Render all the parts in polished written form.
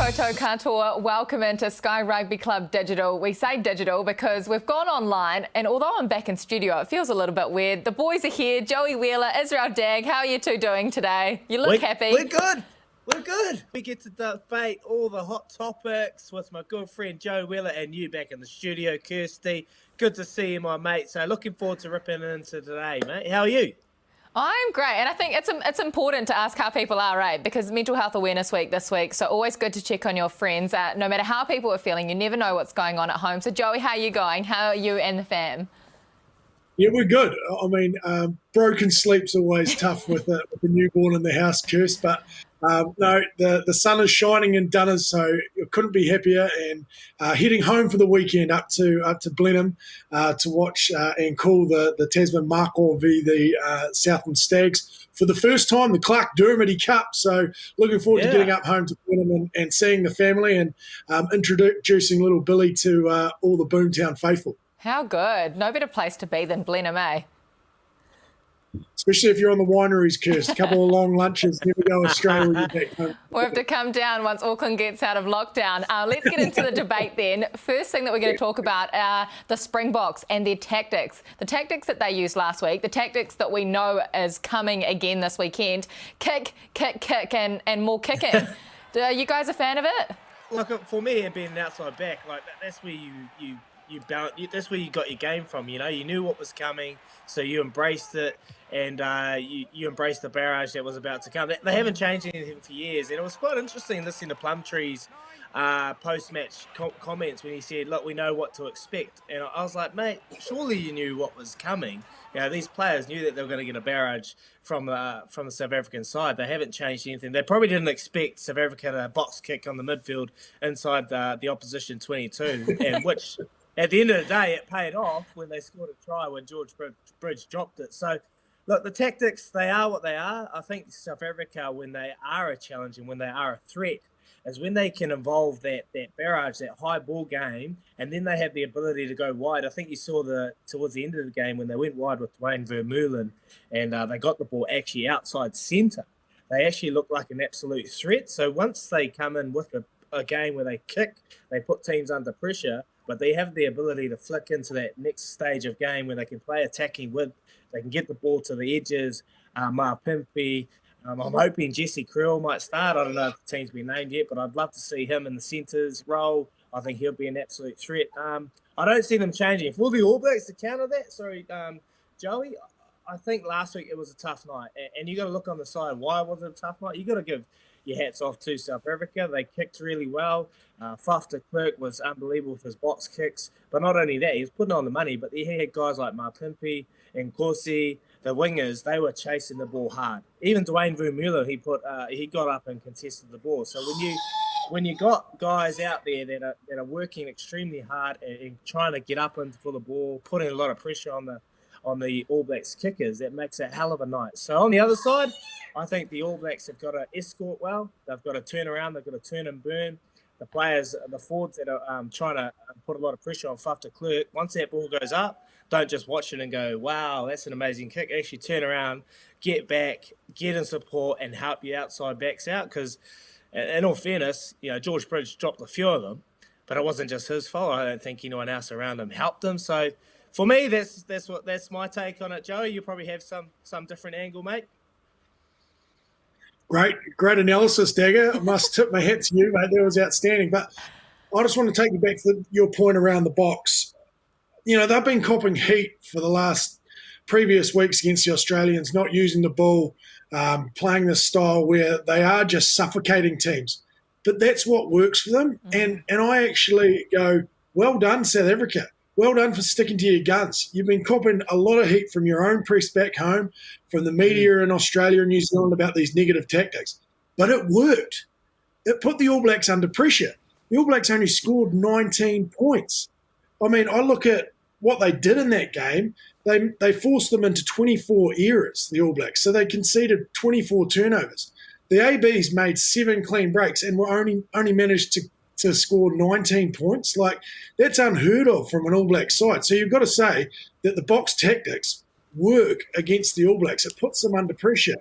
Koto katoa, welcome into Sky Rugby Club Digital. We say digital because we've gone online, and although I'm back in studio, it feels a little bit weird. The boys are here, Joey Wheeler, Israel Dag. How are you two doing today? You look happy. We're good. We're good. We get to debate all the hot topics with my good friend Joe Wheeler and you back in the studio, Kirsty. Good to see you, my mate. So looking forward to ripping into today, mate. How are you? I'm great, and I think it's important to ask how people are, right? Because Mental Health Awareness Week this week, so always good to check on your friends. No matter how people are feeling, you never know what's going on at home. So Joey, how are you going? How are you and the fam? Yeah, we're good. I mean, broken sleep's always tough with a newborn in the house, Kirst, but no, the sun is shining in Dunners, so I couldn't be happier. And heading home for the weekend up to Blenheim to watch and call the Tasman Markor v the Southland Stags for the first time, the Clark Dermody Cup. So looking forward to getting up home to Blenheim and seeing the family and introducing little Billy to all the Boomtown faithful. How good. No better place to be than Blenheim, eh? Especially if you're on the wineries, Kirst. A couple of long lunches, never go astray when you're back home. We'll have to come down once Auckland gets out of lockdown. Let's get into the debate then. First thing that we're going to talk about are the Springboks and their tactics. The tactics that they used last week, the tactics that we know is coming again this weekend. Kick, kick, kick, and more kicking. Are you guys a fan of it? Look, for me, being an outside back, like that's where that's where you got your game from. You know, you knew what was coming, so you embraced it, and you embraced the barrage that was about to come. They haven't changed anything for years, and it was quite interesting listening to Plumtree's post-match comments when he said, "Look, we know what to expect," and I was like, "Mate, surely you knew what was coming." You know, these players knew that they were going to get a barrage from the South African side. They haven't changed anything. They probably didn't expect South Africa to box kick on the midfield inside the opposition 22, and which. At the end of the day, it paid off when they scored a try when George Bridge dropped it. So, look, the tactics, they are what they are. I think South Africa, when they are a challenge and when they are a threat, is when they can involve that barrage, that high ball game, and then they have the ability to go wide. I think you saw towards the end of the game when they went wide with Dwayne Vermeulen and they got the ball actually outside centre. They actually looked like an absolute threat. So once they come in with a game where they kick, they put teams under pressure, but they have the ability to flick into that next stage of game where they can play attacking with, they can get the ball to the edges. Pimpy, I'm hoping Jesse Krill might start. I don't know if the team's been named yet, but I'd love to see him in the centres role. I think he'll be an absolute threat. I don't see them changing. For the All Blacks to counter that, Joey, I think last week it was a tough night. And you got to look on the side. Why was it a tough night? You got to give your hats off to South Africa. They kicked really well. Faf de Klerk was unbelievable with his box kicks. But not only that, he was putting on the money, but he had guys like Pimpy and Corsi, the wingers, they were chasing the ball hard. Even Dwayne Vermeulen, he got up and contested the ball. So when you got guys out there that are working extremely hard and trying to get up for the ball, putting a lot of pressure on the All Blacks kickers, that makes a hell of a night. So on the other side, I think the All Blacks have got to escort well. They've got to turn around. They've got to turn and burn. The players, the forwards that are trying to put a lot of pressure on Faf de Klerk, once that ball goes up, don't just watch it and go, wow, that's an amazing kick. Actually turn around, get back, get in support and help your outside backs out. Because in all fairness, you know, George Bridge dropped a few of them, but it wasn't just his fault. I don't think anyone else around him helped him. So for me, that's my take on it, Joey. You probably have some different angle, mate. Great analysis, Dagger. I must tip my hat to you, mate. That was outstanding. But I just want to take you back to your point around the box. You know, they've been copping heat for the last previous weeks against the Australians, not using the ball, playing this style where they are just suffocating teams. But that's what works for them. And I actually go, well done, South Africa. Well done for sticking to your guns. You've been copping a lot of heat from your own press back home, from the media in Australia and New Zealand about these negative tactics. But it worked. It put the All Blacks under pressure. The All Blacks only scored 19 points. I mean, I look at what they did in that game. They forced them into 24 errors, the All Blacks. So they conceded 24 turnovers. The ABs made 7 clean breaks and were only managed to score 19 points. Like, that's unheard of from an All Black side. So you've got to say that the box tactics work against the All Blacks. It puts them under pressure.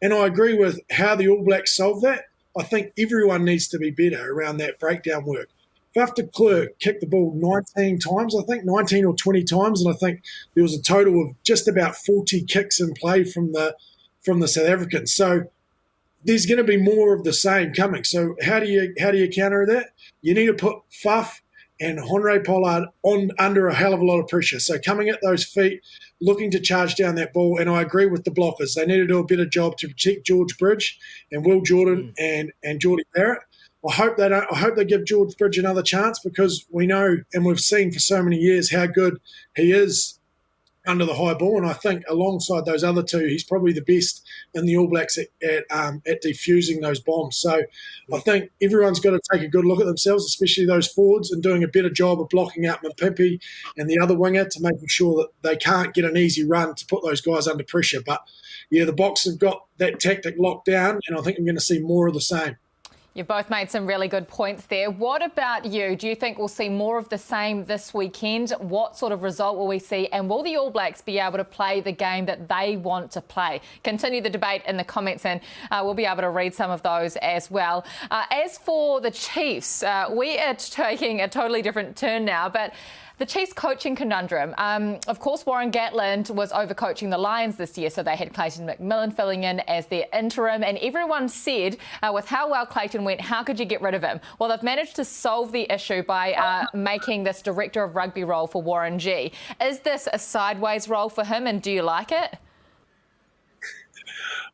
And I agree with how the All Blacks solved that. I think everyone needs to be better around that breakdown work. Faf de Klerk kicked the ball 19 times, I think, 19 or 20 times, and I think there was a total of just about 40 kicks in play from the South Africans. So there's going to be more of the same coming. So how do you counter that? You need to put Faf and Henry Pollard on under a hell of a lot of pressure. So coming at those feet, looking to charge down that ball, and I agree with the blockers. They need to do a better job to protect George Bridge and Will Jordan and Geordie Barrett. I hope they give George Bridge another chance, because we know and we've seen for so many years how good he is under the high ball, and I think alongside those other two, he's probably the best in the All Blacks at defusing those bombs. So I think everyone's got to take a good look at themselves, especially those forwards, and doing a better job of blocking out Mapimpi and the other winger to making sure that they can't get an easy run to put those guys under pressure. But yeah, the Boks have got that tactic locked down, and I think we're going to see more of the same. You've both made some really good points there. What about you? Do you think we'll see more of the same this weekend? What sort of result will we see? And will the All Blacks be able to play the game that they want to play? Continue the debate in the comments, and we'll be able to read some of those as well. As for the Chiefs, we are taking a totally different turn now, but the Chiefs coaching conundrum. Of course, Warren Gatland was overcoaching the Lions this year, so they had Clayton McMillan filling in as their interim, and everyone said, with how well Clayton went, how could you get rid of him? Well, they've managed to solve the issue by making this director of rugby role for Warren G. Is this a sideways role for him, and do you like it?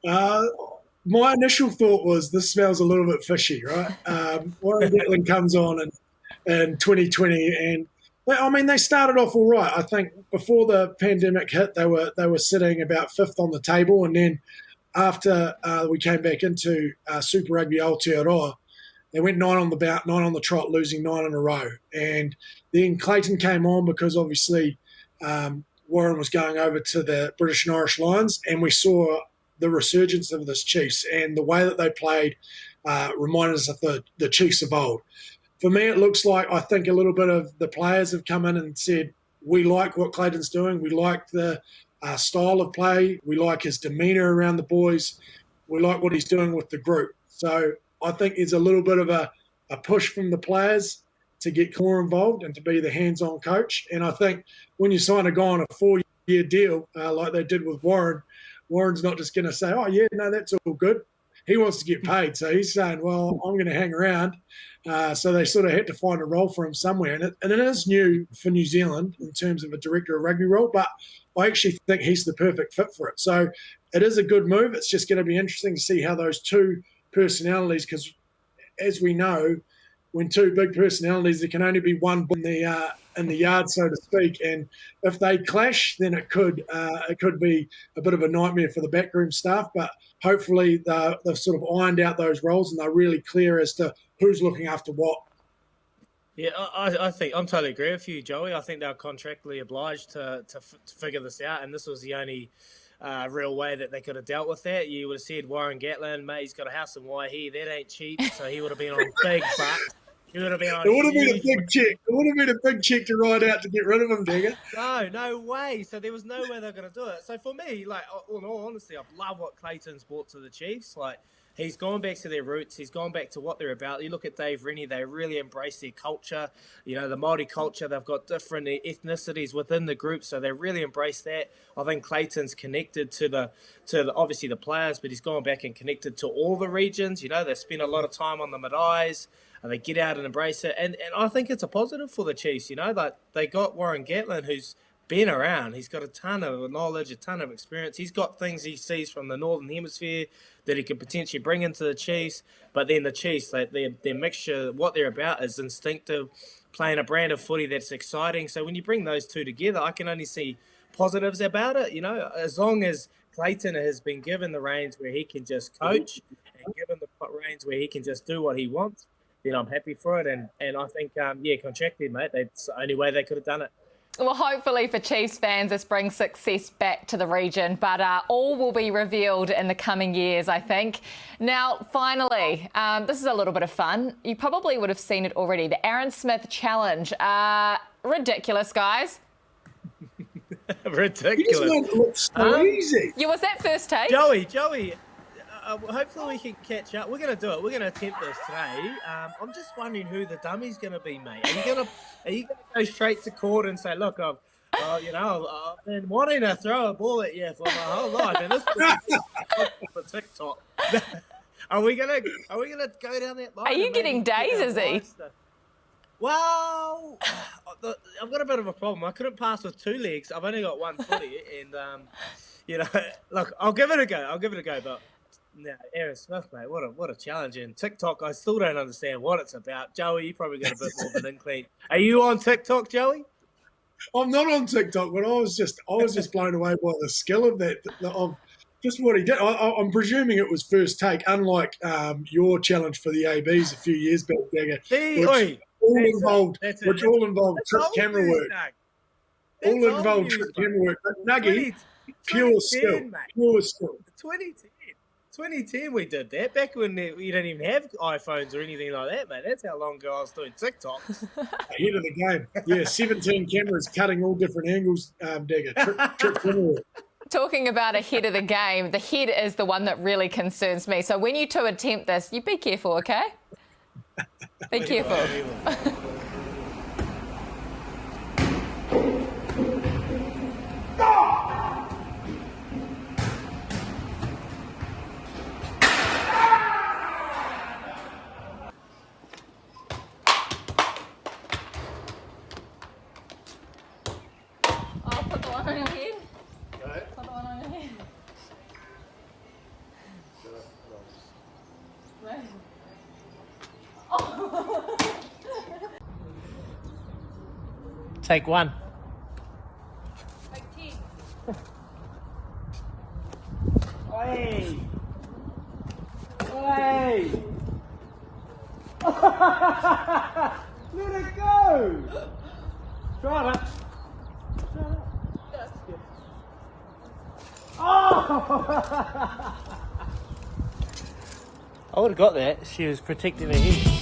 My initial thought was this smells a little bit fishy, right? Warren Gatland comes on in 2020, and I mean, they started off all right. I think before the pandemic hit, they were sitting about fifth on the table, and then after we came back into Super Rugby Aotearoa, they went 9 on the bout, 9 on the trot, losing 9 in a row. And then Clayton came on because obviously Warren was going over to the British and Irish Lions, and we saw the resurgence of this Chiefs, and the way that they played reminded us of the Chiefs of old. For me, it looks like I think a little bit of the players have come in and said, we like what Clayton's doing. We like the style of play. We like his demeanour around the boys. We like what he's doing with the group. So I think there's a little bit of a push from the players to get more involved and to be the hands-on coach. And I think when you sign a guy on a 4-year deal like they did with Warren, Warren's not just going to say, oh, yeah, no, that's all good. He wants to get paid. So he's saying, well, I'm going to hang around. So they sort of had to find a role for him somewhere. And it is new for New Zealand in terms of a director of rugby role, but I actually think he's the perfect fit for it. So it is a good move. It's just going to be interesting to see how those two personalities, because as we know, when two big personalities, there can only be one in the yard, so to speak. And if they clash, then it could be a bit of a nightmare for the backroom staff. But hopefully they've sort of ironed out those roles and they're really clear as to who's looking after what. Yeah, I think I'm totally agree with you, Joey. I think they're contractually obliged to figure this out, and this was the only real way that they could have dealt with that. You would have said Warren Gatland, mate, he's got a house in Waihi. That ain't cheap, so he would have been on big bucks. It would have been a big check. It would have been a big check to ride out to get rid of him, Digger. No way. So there was no way they're going to do it. So for me, like, in all honesty, I love what Clayton's brought to the Chiefs. Like, he's gone back to their roots. He's gone back to what they're about. You look at Dave Rennie, they really embrace their culture. You know, the Māori culture, they've got different ethnicities within the group, so they really embrace that. I think Clayton's connected to the obviously the players, but he's gone back and connected to all the regions. You know, they spend a lot of time on the Madais. And they get out and embrace it. And I think it's a positive for the Chiefs, you know. Like, they got Warren Gatland, who's been around. He's got a ton of knowledge, a ton of experience. He's got things he sees from the Northern Hemisphere that he could potentially bring into the Chiefs. But then the Chiefs, like, their mixture, what they're about is instinctive, playing a brand of footy that's exciting. So when you bring those two together, I can only see positives about it, you know. As long as Clayton has been given the reins where he can just coach and given the reins where he can just do what he wants, then I'm happy for it. And I think, contracted, mate, that's the only way they could have done it. Well, hopefully for Chiefs fans, this brings success back to the region, but all will be revealed in the coming years, I think. Now, finally, this is a little bit of fun. You probably would have seen it already. The Aaron Smith Challenge. Ridiculous, guys. Ridiculous. It looks so easy. Yeah, was that first take? Joey, hopefully we can catch up. We're going to do it. We're going to attempt this today. I'm just wondering who the dummy's going to be, mate. Are you going to go straight to court and say, look, I've been wanting to throw a ball at you for my whole life, and this is for TikTok. Are we gonna go down that line? Are you getting days, is he? Well, I've got a bit of a problem. I couldn't pass with 2 legs. I've only got 1 footy, and look, I'll give it a go. But no, Aaron Smith, mate, what a challenge! And TikTok, I still don't understand what it's about. Joey, you probably got a bit more of an inkling. Are you on TikTok, Joey? I'm not on TikTok, but I was just blown away by the skill of that, of just what he did. I'm presuming it was first take, unlike your challenge for the ABs a few years back, Dagger, which all involved trip camera work. All involved trip camera work. But Nuggy, pure skill. 2010 we did that, back when you didn't even have iPhones or anything like that, mate. That's how long ago I was doing TikToks. Ahead of the game. Yeah, 17 cameras cutting all different angles, Dagger. Trip camera work. Talking about ahead of the game, the head is the one that really concerns me. So when you two attempt this, you be careful, okay? Be careful. I'll put the one on your head. Put the one on your head. Take 1. Take 10. Oi! Oi! Let it go! Try it. Oh! I would have got that. She was protecting her head.